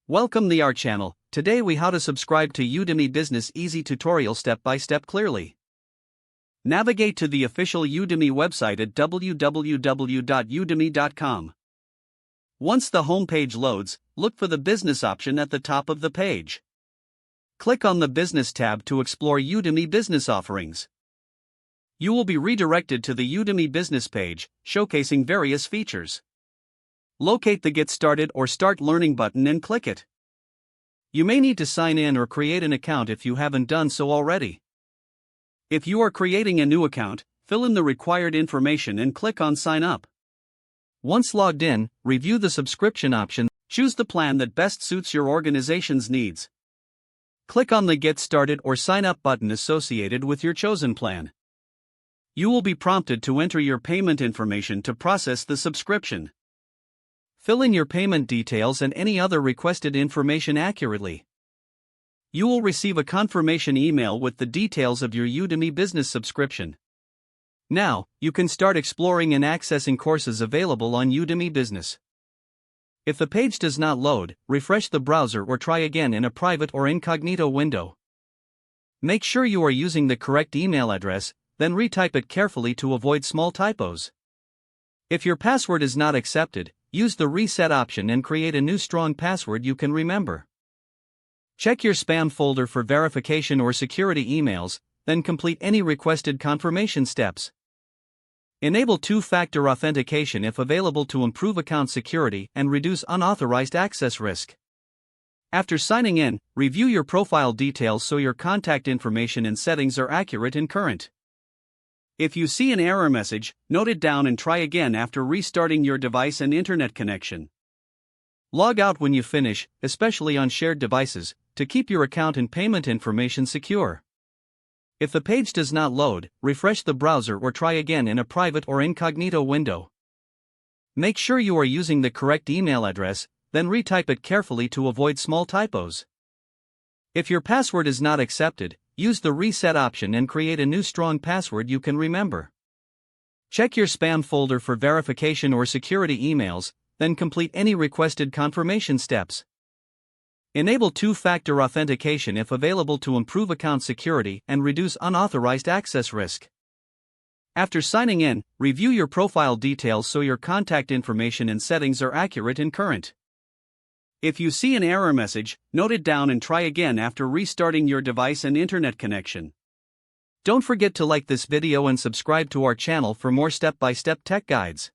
Welcome to our channel. Today we how to subscribe to Udemy Business Easy tutorial step by step clearly. Navigate to the official Udemy website at www.udemy.com. Once the homepage loads, look for the business option at the top of the page. Click on the business tab to explore Udemy business offerings. You will be redirected to the Udemy business page, showcasing various features. Locate the Get Started or Start Learning button and click it. You may need to sign in or create an account if you haven't done so already. If you are creating a new account, fill in the required information and click on Sign Up. Once logged in, review the subscription option, choose the plan that best suits your organization's needs. Click on the Get Started or Sign Up button associated with your chosen plan. You will be prompted to enter your payment information to process the subscription. Fill in your payment details and any other requested information accurately. You will receive a confirmation email with the details of your Udemy business subscription. Now, you can start exploring and accessing courses available on Udemy Business. If the page does not load, refresh the browser or try again in a private or incognito window. Make sure you are using the correct email address, then retype it carefully to avoid small typos. If your password is not accepted, use the reset option and create a new strong password you can remember. Check your spam folder for verification or security emails, then complete any requested confirmation steps. Enable two-factor authentication if available to improve account security and reduce unauthorized access risk. After signing in, review your profile details so your contact information and settings are accurate and current. If you see an error message, note it down and try again after restarting your device and internet connection. Log out when you finish, especially on shared devices, to keep your account and payment information secure. If the page does not load, refresh the browser or try again in a private or incognito window. Make sure you are using the correct email address, then retype it carefully to avoid small typos. If your password is not accepted, use the reset option and create a new strong password you can remember. Check your spam folder for verification or security emails, then complete any requested confirmation steps. Enable two-factor authentication if available to improve account security and reduce unauthorized access risk. After signing in, review your profile details so your contact information and settings are accurate and current. If you see an error message, note it down and try again after restarting your device and internet connection. Don't forget to like this video and subscribe to our channel for more step-by-step tech guides.